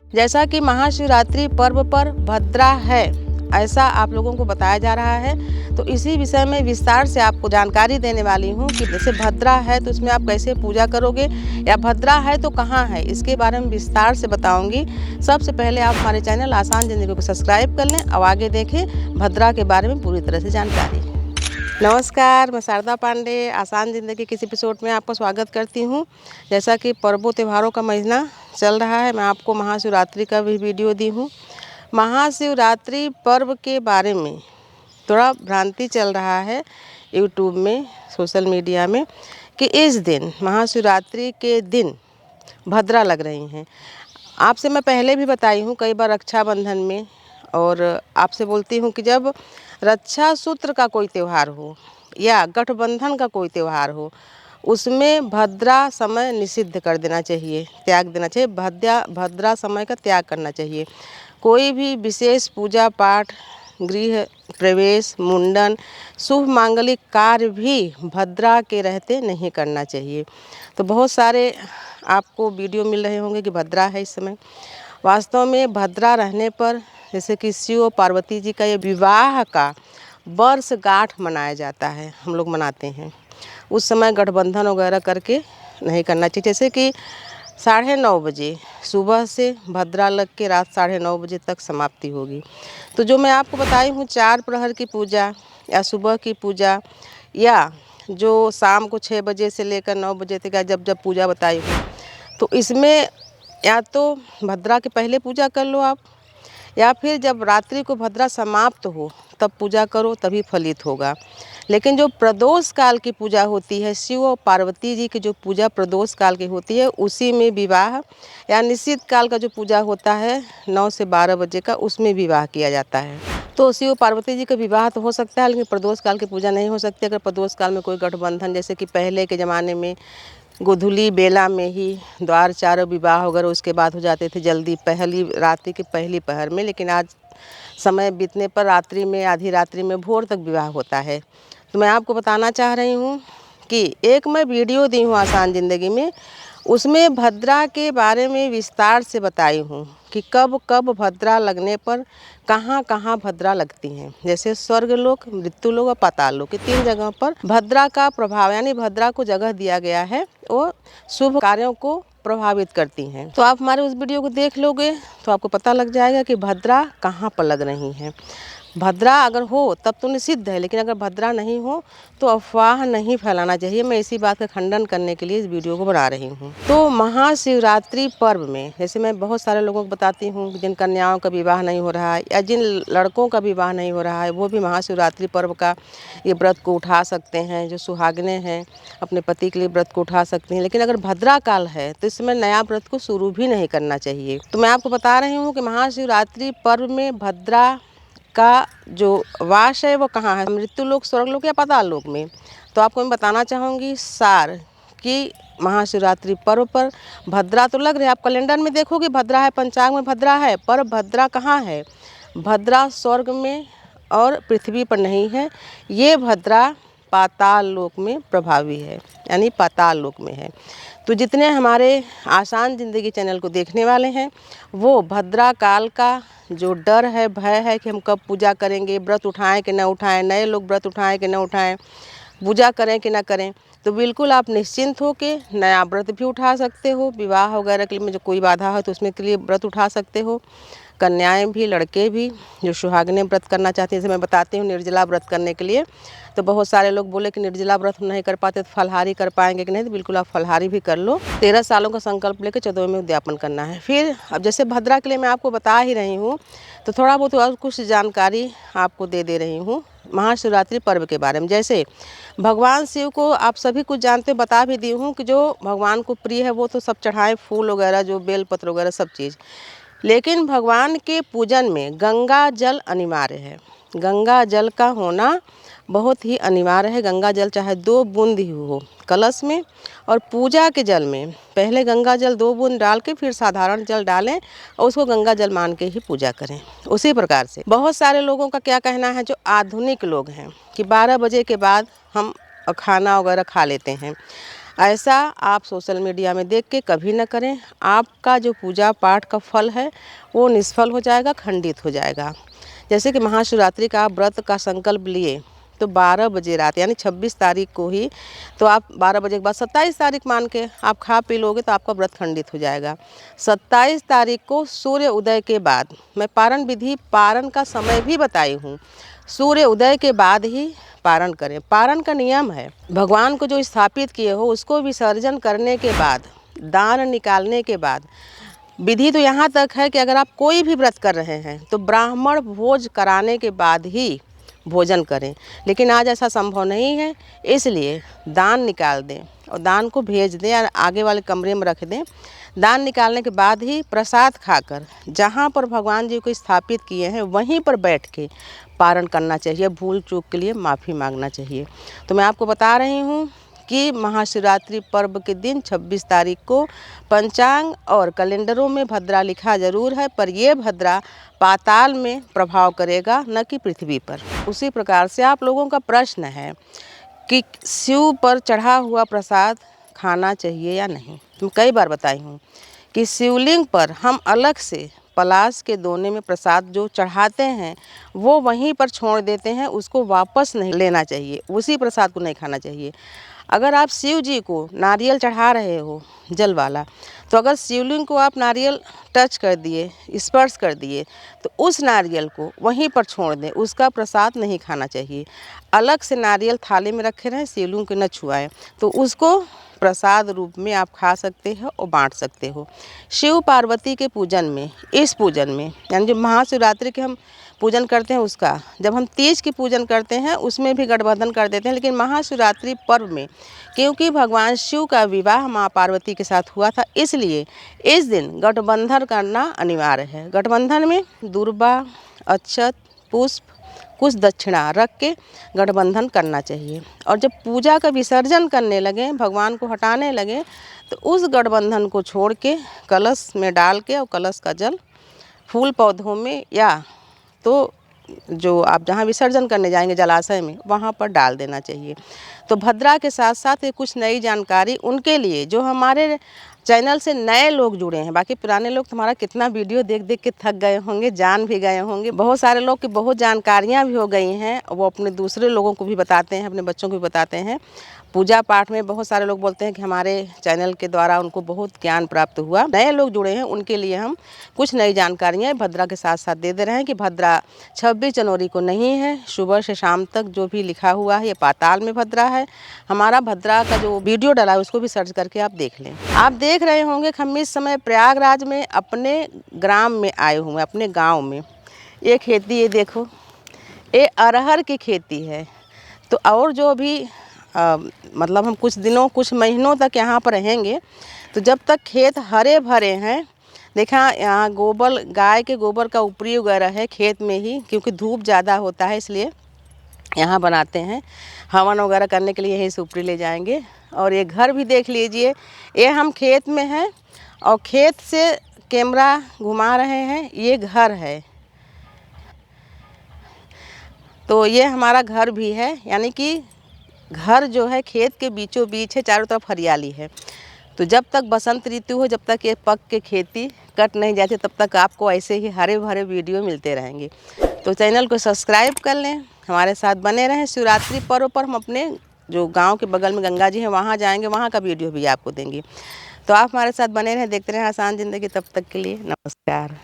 जैसा कि महाशिवरात्रि पर्व पर भद्रा है, ऐसा आप लोगों को बताया जा रहा है, तो इसी विषय में विस्तार से आपको जानकारी देने वाली हूँ कि जैसे भद्रा है तो उसमें आप कैसे पूजा करोगे, या भद्रा है तो कहाँ है, इसके बारे में विस्तार से बताऊँगी। सबसे पहले आप हमारे चैनल आसान ज़िंदगी को सब्सक्राइब कर लें और आगे देखें भद्रा के बारे में पूरी तरह से जानकारी। नमस्कार, मैं शारदा पांडे आसान ज़िंदगी के इस एपिसोड में आपका स्वागत करती हूँ। जैसा कि पर्वों त्योहारों का महीना चल रहा है, मैं आपको महाशिवरात्रि का भी वीडियो दी हूँ। महाशिवरात्रि पर्व के बारे में थोड़ा भ्रांति चल रहा है यूट्यूब में, सोशल मीडिया में, कि इस दिन महाशिवरात्रि के दिन भद्रा लग रही हैं। आपसे मैं पहले भी बताई हूँ कई बार रक्षाबंधन में, और आपसे बोलती हूँ कि जब रक्षा सूत्र का कोई त्यौहार हो या गठबंधन का कोई त्यौहार हो, उसमें भद्रा समय निषिद्ध कर देना चाहिए, त्याग देना चाहिए। भद्रा समय का त्याग करना चाहिए। कोई भी विशेष पूजा पाठ, गृह प्रवेश, मुंडन, शुभ मांगलिक कार्य भी भद्रा के रहते नहीं करना चाहिए। तो बहुत सारे आपको वीडियो मिल रहे होंगे कि भद्रा है इस समय। वास्तव में भद्रा रहने पर जैसे कि शिव और पार्वती जी का ये विवाह का वर्षगांठ मनाया जाता है, हम लोग मनाते हैं। उस समय गठबंधन वगैरह करके नहीं करना चाहिए। जैसे कि 9:30 बजे सुबह से भद्रा लग के रात 9:30 बजे तक समाप्ति होगी। तो जो मैं आपको बताई हूँ 4 प्रहर की पूजा या सुबह की पूजा, या जो शाम को 6 बजे से लेकर 9 बजे तक जब जब पूजा बताई हूँ, तो इसमें या तो भद्रा के पहले पूजा कर लो आप, या फिर जब रात्रि को भद्रा समाप्त हो तब पूजा करो, तभी फलित होगा। लेकिन जो प्रदोष काल की पूजा होती है, शिव और पार्वती जी की जो पूजा प्रदोष काल की होती है, उसी में विवाह या निश्चित काल का जो पूजा होता है 9 से 12 बजे का, उसमें विवाह किया जाता है। तो शिव पार्वती जी का विवाह तो हो सकता है, लेकिन प्रदोष काल की पूजा नहीं हो सकती। अगर प्रदोष काल में कोई गठबंधन, जैसे कि पहले के ज़माने में गोधूली बेला में ही द्वार चारों विवाह वगैरह उसके बाद हो जाते थे जल्दी, पहली रात्रि की पहली पहर में। लेकिन आज समय बीतने पर रात्रि में, आधी रात्रि में, भोर तक विवाह होता है। तो मैं आपको बताना चाह रही हूँ कि एक मैं वीडियो दी हूँ आसान ज़िंदगी में, उसमें भद्रा के बारे में विस्तार से बताई हूँ कि कब कब भद्रा लगने पर कहाँ कहाँ भद्रा लगती हैं। जैसे स्वर्गलोक, मृत्युलोक और पाताललोक, ये 3 जगह पर भद्रा का प्रभाव, यानी भद्रा को जगह दिया गया है, वो शुभ कार्यों को प्रभावित करती हैं। तो आप हमारे उस वीडियो को देख लोगे तो आपको पता लग जाएगा कि भद्रा कहाँ पर लग रही हैं। भद्रा अगर हो तब तो निषिद्ध है, लेकिन अगर भद्रा नहीं हो तो अफवाह नहीं फैलाना चाहिए। मैं इसी बात का खंडन करने के लिए इस वीडियो को बना रही हूँ। तो महाशिवरात्रि पर्व में जैसे मैं बहुत सारे लोगों को बताती हूँ जिन कन्याओं का विवाह नहीं हो रहा है या जिन लड़कों का विवाह नहीं हो रहा है, वो भी महाशिवरात्रि पर्व का ये व्रत को उठा सकते हैं। जो सुहागने हैं अपने पति के लिए व्रत को उठा सकते हैं। लेकिन अगर भद्रा काल है तो इसमें नया व्रत को शुरू भी नहीं करना चाहिए। तो मैं आपको बता रही हूँ कि महाशिवरात्रि पर्व में भद्रा का जो वास है वो कहाँ है, मृत्युलोक, स्वर्गलोक या पाताल लोक में। तो आपको मैं बताना चाहूँगी सार कि महाशिवरात्रि पर्व पर भद्रा तो लग रही है। आप कैलेंडर में देखोगे भद्रा है, पंचांग में भद्रा है, पर भद्रा कहाँ है? भद्रा स्वर्ग में और पृथ्वी पर नहीं है। ये भद्रा पाताल लोक में प्रभावी है, यानी पाताल लोक में है। तो जितने हमारे आसान ज़िंदगी चैनल को देखने वाले हैं, वो भद्रा काल का जो डर है, भय है कि हम कब पूजा करेंगे, व्रत उठाएं कि ना उठाएं, नए लोग व्रत उठाएं कि ना उठाएं, पूजा करें कि ना करें, तो बिल्कुल आप निश्चिंत हो के नया व्रत भी उठा सकते हो। विवाह वगैरह के लिए में जो कोई बाधा है तो उसमें के लिए व्रत उठा सकते हो। कन्याएं भी, लड़के भी जो सुहागने व्रत करना चाहते हैं, जैसे मैं बताती हूँ निर्जला व्रत करने के लिए। तो बहुत सारे लोग बोले कि निर्जला व्रत नहीं कर पाते तो फलहारी कर पाएंगे कि नहीं, तो बिल्कुल आप फलहारी भी कर लो। 13 सालों का संकल्प लेकर 14वें में उद्यापन करना है। फिर अब जैसे भद्रा के लिए मैं आपको बता ही रही हूँ, तो थोड़ा बहुत और कुछ जानकारी आपको दे रही हूँ महाशिवरात्रि पर्व के बारे में। जैसे भगवान शिव को आप सभी कुछ जानते, बता भी दी हूँ कि जो भगवान को प्रिय है वो तो सब चढ़ाएं, फूल वगैरह, जो बेलपत्र वगैरह सब चीज़। लेकिन भगवान के पूजन में गंगा जल अनिवार्य है। गंगा जल का होना बहुत ही अनिवार्य है। गंगा जल चाहे 2 बूंद ही हो कलश में, और पूजा के जल में पहले गंगा जल 2 बूंद डाल के फिर साधारण जल डालें और उसको गंगा जल मान के ही पूजा करें। उसी प्रकार से बहुत सारे लोगों का क्या कहना है, जो आधुनिक लोग हैं, कि 12 बजे के बाद हम खाना वगैरह खा लेते हैं। ऐसा आप सोशल मीडिया में देख के कभी न करें। आपका जो पूजा पाठ का फल है वो निष्फल हो जाएगा, खंडित हो जाएगा। जैसे कि महाशिवरात्रि का आप व्रत का संकल्प लिए तो 12 बजे रात यानी 26 तारीख को ही, तो आप 12 बजे के बाद 27 तारीख मान के आप खा पी लोगे तो आपका व्रत खंडित हो जाएगा। 27 तारीख को सूर्य उदय के बाद, मैं पारण विधि, पारण का समय भी बताई हूँ, सूर्य उदय के बाद ही पारण करें। पारण का नियम है, भगवान को जो स्थापित किए हो उसको विसर्जन करने के बाद, दान निकालने के बाद, विधि तो यहाँ तक है कि अगर आप कोई भी व्रत कर रहे हैं तो ब्राह्मण भोज कराने के बाद ही भोजन करें। लेकिन आज ऐसा संभव नहीं है, इसलिए दान निकाल दें और दान को भेज दें या आगे वाले कमरे में रख दें। दान निकालने के बाद ही प्रसाद खाकर जहाँ पर भगवान जी को स्थापित किए हैं वहीं पर बैठ के पारण करना चाहिए। भूल चूक के लिए माफ़ी मांगना चाहिए। तो मैं आपको बता रही हूँ कि महाशिवरात्रि पर्व के दिन 26 तारीख को पंचांग और कैलेंडरों में भद्रा लिखा जरूर है, पर यह भद्रा पाताल में प्रभाव करेगा, न कि पृथ्वी पर। उसी प्रकार से आप लोगों का प्रश्न है कि शिव पर चढ़ा हुआ प्रसाद खाना चाहिए या नहीं। मैं कई बार बताई हूँ कि शिवलिंग पर हम अलग से पलाश के दोने में प्रसाद जो चढ़ाते हैं वो वहीं पर छोड़ देते हैं, उसको वापस नहीं लेना चाहिए, उसी प्रसाद को नहीं खाना चाहिए। अगर आप शिव जी को नारियल चढ़ा रहे हो जल वाला, तो अगर शिवलिंग को आप नारियल टच कर दिए, स्पर्श कर दिए, तो उस नारियल को वहीं पर छोड़ दें, उसका प्रसाद नहीं खाना चाहिए। अलग से नारियल थाली में रखे रहें, शिवलिंग को न छुआएं, तो उसको प्रसाद रूप में आप खा सकते हो और बांट सकते हो। शिव पार्वती के पूजन में, इस पूजन में, यानी जो महाशिवरात्रि के हम पूजन करते हैं उसका, जब हम तीज की पूजन करते हैं उसमें भी गठबंधन कर देते हैं, लेकिन महाशिवरात्रि पर्व में क्योंकि भगवान शिव का विवाह माँ पार्वती के साथ हुआ था, इसलिए इस दिन गठबंधन करना अनिवार्य है। गठबंधन में दूर्बा, अक्षत, पुष्प, कुछ दक्षिणा रख के गठबंधन करना चाहिए। और जब पूजा का विसर्जन करने लगे, भगवान को हटाने लगे, तो उस गठबंधन को छोड़ के कलश में डाल के और कलश का जल फूल पौधों में या तो जो आप जहाँ विसर्जन करने जाएंगे जलाशय में वहाँ पर डाल देना चाहिए। तो भद्रा के साथ साथ ये कुछ नई जानकारी उनके लिए जो हमारे चैनल से नए लोग जुड़े हैं। बाकी पुराने लोग तुम्हारा कितना वीडियो देख देख के थक गए होंगे, जान भी गए होंगे। बहुत सारे लोग की बहुत जानकारियाँ भी हो गई हैं, वो अपने दूसरे लोगों को भी बताते हैं, अपने बच्चों को भी बताते हैं। पूजा पाठ में बहुत सारे लोग बोलते हैं कि हमारे चैनल के द्वारा उनको बहुत ज्ञान प्राप्त हुआ। नए लोग जुड़े हैं उनके लिए हम कुछ नई जानकारियाँ भद्रा के साथ साथ दे रहे हैं कि भद्रा 26 जनवरी को नहीं है, सुबह से शाम तक जो भी लिखा हुआ है ये पाताल में भद्रा है। हमारा भद्रा का जो वीडियो डाला है उसको भी सर्च करके आप देख लें। आप देख रहे होंगे कि हम इस समय प्रयागराज में अपने ग्राम में आए हुए हैं, अपने गाँव में। ये खेती, ये देखो, ये अरहर की खेती है। तो और जो भी मतलब हम कुछ दिनों, कुछ महीनों तक यहाँ पर रहेंगे, तो जब तक खेत हरे भरे हैं, देखा यहाँ गोबर, गाय के गोबर का उपरी वगैरह है खेत में ही, क्योंकि धूप ज़्यादा होता है इसलिए यहाँ बनाते हैं। हवन वगैरह करने के लिए यही से उपरी ले जाएंगे। और ये घर भी देख लीजिए, ये हम खेत में हैं और खेत से कैमरा घुमा रहे हैं, ये घर है। तो ये हमारा घर भी है, यानी कि घर जो है खेत के बीचों बीच है, चारों तरफ हरियाली है। तो जब तक बसंत ऋतु हो, जब तक ये पक के खेती कट नहीं जाती, तब तक आपको ऐसे ही हरे भरे वीडियो मिलते रहेंगे। तो चैनल को सब्सक्राइब कर लें, हमारे साथ बने रहें। शिवरात्रि पर्व पर हम अपने जो गांव के बगल में गंगा जी हैं वहाँ जाएंगे, वहाँ का वीडियो भी आपको देंगे। तो आप हमारे साथ बने रहें, देखते रहें आसान ज़िंदगी। तब तक के लिए नमस्कार।